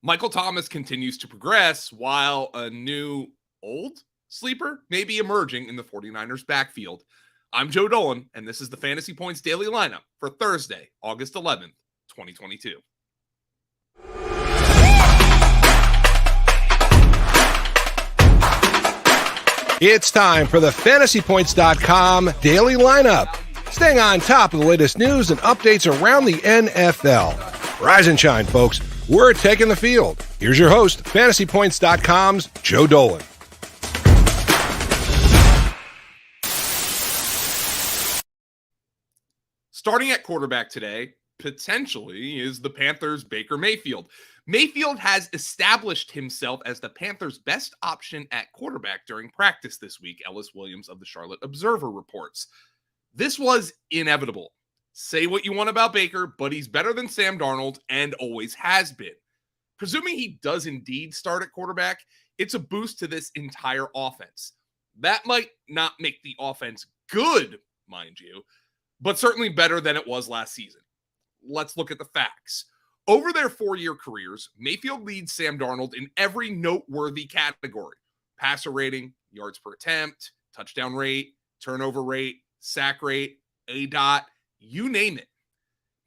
Michael Thomas continues to progress while a new old sleeper may be emerging in the 49ers backfield. I'm Joe Dolan, and this is the Fantasy Points Daily Lineup for Thursday, August 11th, 2022. It's time for the FantasyPoints.com Daily Lineup. Staying on top of the latest news and updates around the NFL. Rise and shine, folks. We're taking the field. Here's your host, FantasyPoints.com's Joe Dolan. Starting at quarterback today, potentially, is the Panthers' Baker Mayfield. Mayfield has established himself as the Panthers' best option at quarterback during practice this week, Ellis Williams of the Charlotte Observer reports. This was inevitable. Say what you want about Baker, but he's better than Sam Darnold and always has been. Presuming he does indeed start at quarterback, it's a boost to this entire offense. That might not make the offense good, mind you, but certainly better than it was last season. Let's look at the facts. Over their 4-year careers, Mayfield leads Sam Darnold in every noteworthy category. Passer rating, yards per attempt, touchdown rate, turnover rate, sack rate, ADOT, you name it.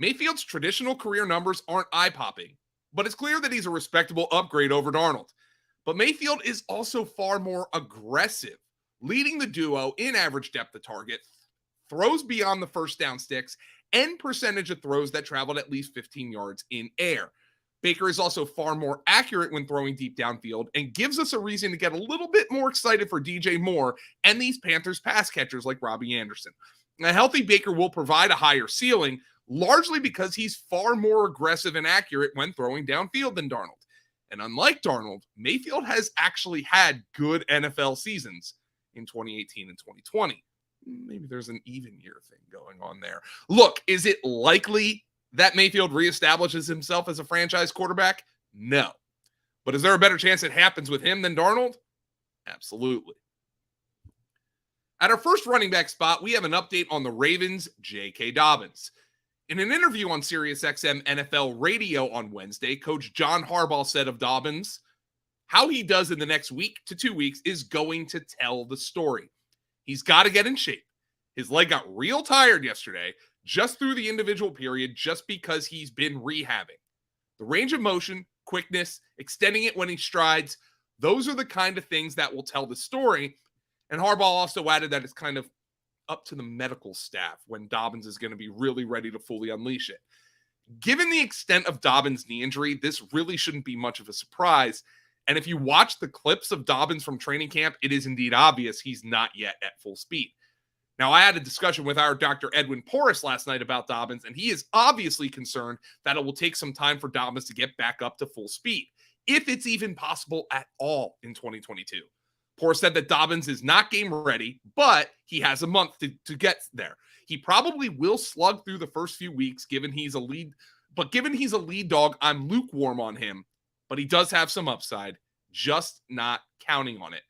Mayfield's traditional career numbers aren't eye-popping, but it's clear that he's a respectable upgrade over Darnold. But Mayfield is also far more aggressive, leading the duo in average depth of target, throws beyond the first down sticks, and percentage of throws that traveled at least 15 yards in air. Baker is also far more accurate when throwing deep downfield and gives us a reason to get a little bit more excited for DJ Moore and these Panthers pass catchers like Robbie Anderson. A healthy Baker will provide a higher ceiling, largely because he's far more aggressive and accurate when throwing downfield than Darnold. And unlike Darnold, Mayfield has actually had good NFL seasons in 2018 and 2020. Maybe there's an even year thing going on there. Look, is it likely that Mayfield reestablishes himself as a franchise quarterback? No. But is there a better chance it happens with him than Darnold? Absolutely. At our first running back spot, we have an update on the Ravens' J.K. Dobbins. In an interview on SiriusXM NFL Radio on Wednesday, Coach John Harbaugh said of Dobbins, how he does in the next week to 2 weeks is going to tell the story. He's got to get in shape. His leg got real tired yesterday, just through the individual period, just because he's been rehabbing. The range of motion, quickness, extending it when he strides, those are the kind of things that will tell the story. And Harbaugh also added that it's kind of up to the medical staff when Dobbins is going to be really ready to fully unleash it. Given the extent of Dobbins' knee injury, this really shouldn't be much of a surprise. And if you watch the clips of Dobbins from training camp, it is indeed obvious he's not yet at full speed. Now, I had a discussion with our Dr. Edwin Porras last night about Dobbins, and he is obviously concerned that it will take some time for Dobbins to get back up to full speed, if it's even possible at all in 2022. Porras said that Dobbins is not game ready, but he has a month to get there. He probably will slug through the first few weeks, given he's a lead dog, I'm lukewarm on him. But he does have some upside, just not counting on it.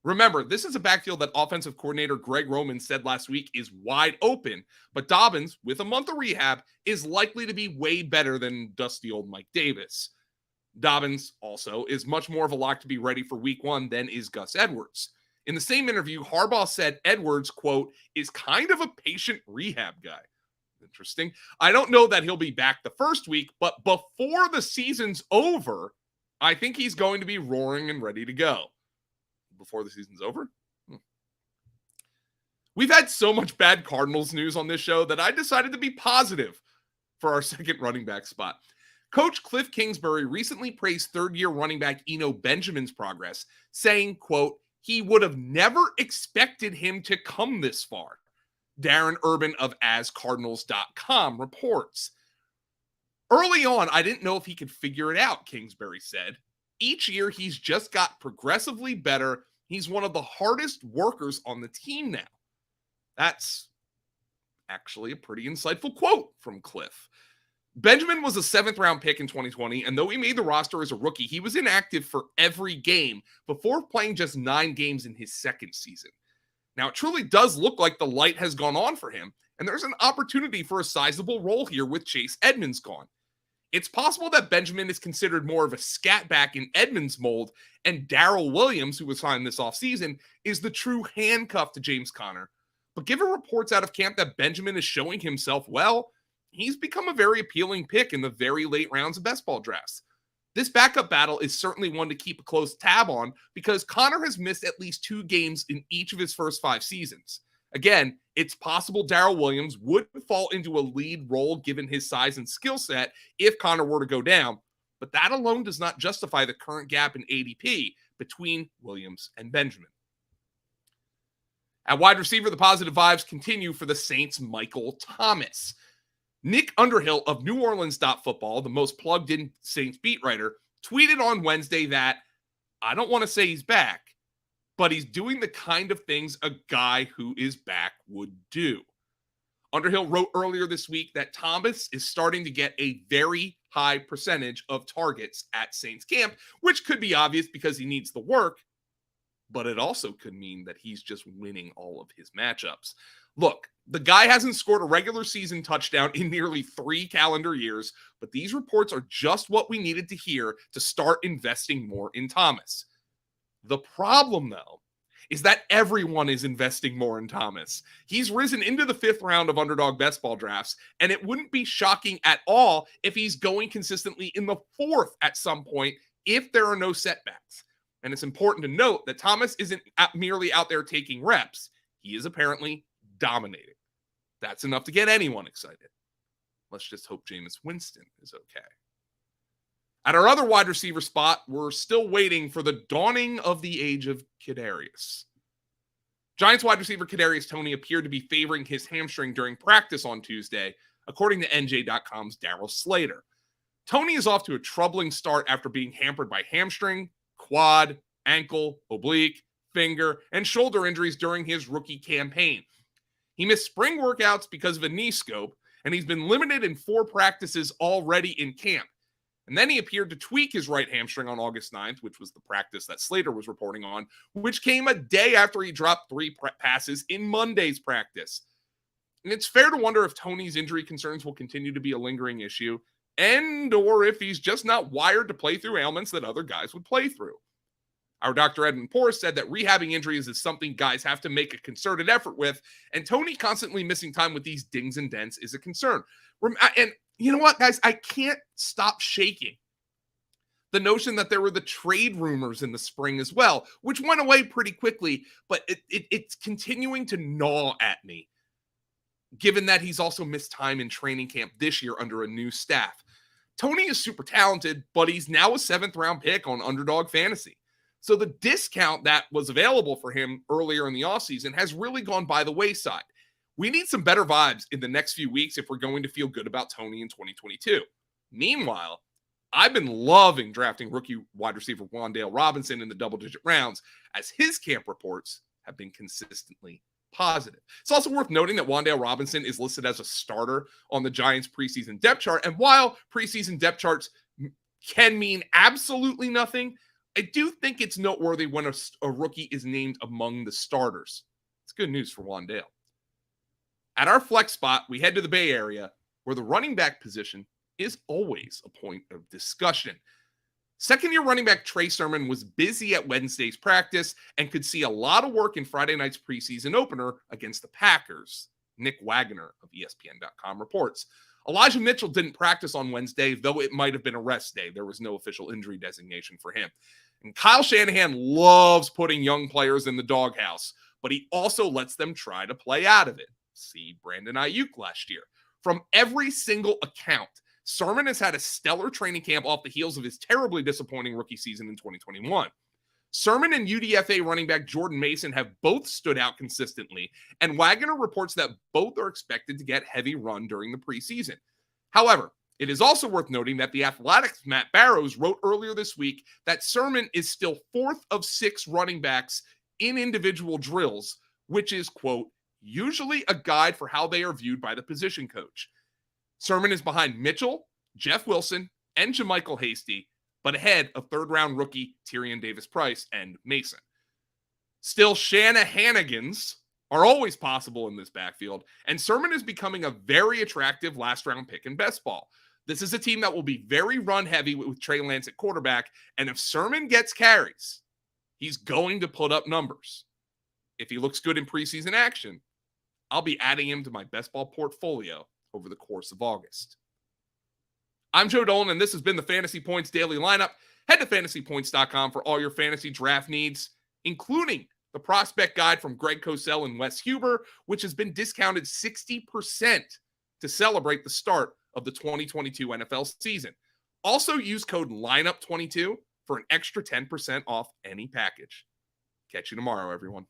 Remember, this is a backfield that offensive coordinator Greg Roman said last week is wide open, but Dobbins, with a month of rehab, is likely to be way better than dusty old Mike Davis. Dobbins also is much more of a lock to be ready for week 1 than is Gus Edwards. In the same interview, Harbaugh said Edwards, quote, is kind of a patient rehab guy. Interesting. I don't know that he'll be back the first week, but before the season's over, I think he's going to be roaring and ready to go. Before the season's over? We've had so much bad Cardinals news on this show that I decided to be positive for our second running back spot. Coach Cliff Kingsbury recently praised third-year running back Eno Benjamin's progress, saying, quote, he would have never expected him to come this far. Darren Urban of AsCardinals.com reports. Early on, I didn't know if he could figure it out, Kingsbury said. Each year, he's just got progressively better. He's one of the hardest workers on the team now. That's actually a pretty insightful quote from Cliff. Benjamin was a 7th-round pick in 2020, and though he made the roster as a rookie, he was inactive for every game before playing just 9 games in his second season. Now, it truly does look like the light has gone on for him, and there's an opportunity for a sizable role here with Chase Edmonds gone. It's possible that Benjamin is considered more of a scat back in Edmonds mold, and Darrell Williams, who was signed this offseason, is the true handcuff to James Conner. But given reports out of camp that Benjamin is showing himself well, he's become a very appealing pick in the very late rounds of best ball drafts. This backup battle is certainly one to keep a close tab on because Conner has missed at least 2 games in each of his first 5 seasons. Again, it's possible Darrell Williams would fall into a lead role given his size and skill set if Conner were to go down, but that alone does not justify the current gap in ADP between Williams and Benjamin. At wide receiver, the positive vibes continue for the Saints' Michael Thomas. Nick Underhill of New Orleans Football, the most plugged-in Saints beat writer, tweeted on Wednesday that, I don't want to say he's back, but he's doing the kind of things a guy who is back would do. Underhill wrote earlier this week that Thomas is starting to get a very high percentage of targets at Saints camp, which could be obvious because he needs the work, but it also could mean that he's just winning all of his matchups. Look, the guy hasn't scored a regular season touchdown in nearly 3 calendar years, but these reports are just what we needed to hear to start investing more in Thomas. The problem, though, is that everyone is investing more in Thomas. He's risen into the 5th round of underdog best ball drafts, and it wouldn't be shocking at all if he's going consistently in the 4th at some point if there are no setbacks. And it's important to note that Thomas isn't merely out there taking reps. He is apparently dominating. That's enough to get anyone excited. Let's just hope Jameis Winston is okay. At our other wide receiver spot, we're still waiting for the dawning of the age of Kadarius. Giants wide receiver Kadarius Toney appeared to be favoring his hamstring during practice on Tuesday, according to NJ.com's Darryl Slater. Toney is off to a troubling start after being hampered by hamstring, quad, ankle, oblique, finger, and shoulder injuries during his rookie campaign. He missed spring workouts because of a knee scope, and he's been limited in 4 practices already in camp. And then he appeared to tweak his right hamstring on August 9th, which was the practice that Slater was reporting on, which came a day after he dropped 3 passes in Monday's practice. And it's fair to wonder if Toney's injury concerns will continue to be a lingering issue, and or if he's just not wired to play through ailments that other guys would play through. Our Dr. Edmund Porras said that rehabbing injuries is something guys have to make a concerted effort with, and Toney constantly missing time with these dings and dents is a concern. And you know what, guys? I can't stop shaking the notion that there were the trade rumors in the spring as well, which went away pretty quickly, but it's continuing to gnaw at me, given that he's also missed time in training camp this year under a new staff. Toney is super talented, but he's now a 7th-round pick on Underdog Fantasy. So the discount that was available for him earlier in the offseason has really gone by the wayside. We need some better vibes in the next few weeks if we're going to feel good about Toney in 2022. Meanwhile, I've been loving drafting rookie wide receiver Wan'Dale Robinson in the double-digit rounds, as his camp reports have been consistently positive. It's also worth noting that Wan'Dale Robinson is listed as a starter on the Giants preseason depth chart, and while preseason depth charts can mean absolutely nothing, I do think it's noteworthy when a rookie is named among the starters. It's good news for Wan'Dale. At our flex spot, we head to the Bay Area, where the running back position is always a point of discussion. Second-year running back Trey Sermon was busy at Wednesday's practice and could see a lot of work in Friday night's preseason opener against the Packers. Nick Wagner of ESPN.com reports. Elijah Mitchell didn't practice on Wednesday, though it might have been a rest day. There was no official injury designation for him. And Kyle Shanahan loves putting young players in the doghouse, but he also lets them try to play out of it. See Brandon Ayuk last year. From every single account, Sermon has had a stellar training camp off the heels of his terribly disappointing rookie season in 2021. Sermon and UDFA running back Jordan Mason have both stood out consistently, and Wagner reports that both are expected to get heavy run during the preseason. However, it is also worth noting that the Athletic's Matt Barrows wrote earlier this week that Sermon is still 4th of 6 running backs in individual drills, which is, quote, usually a guide for how they are viewed by the position coach. Sermon is behind Mitchell, Jeff Wilson, and JaMychal Hasty, but ahead of 3rd-round rookie Tyrion Davis-Price and Mason. Still, Shanahanigans are always possible in this backfield, and Sermon is becoming a very attractive last-round pick in best ball. This is a team that will be very run heavy with Trey Lance at quarterback. And if Sermon gets carries, he's going to put up numbers. If he looks good in preseason action, I'll be adding him to my best ball portfolio over the course of August. I'm Joe Dolan, and this has been the Fantasy Points Daily Lineup. Head to fantasypoints.com for all your fantasy draft needs, including the prospect guide from Greg Cosell and Wes Huber, which has been discounted 60% to celebrate the start of the 2022 NFL season. Also use code LINEUP22 for an extra 10% off any package. Catch you tomorrow, everyone.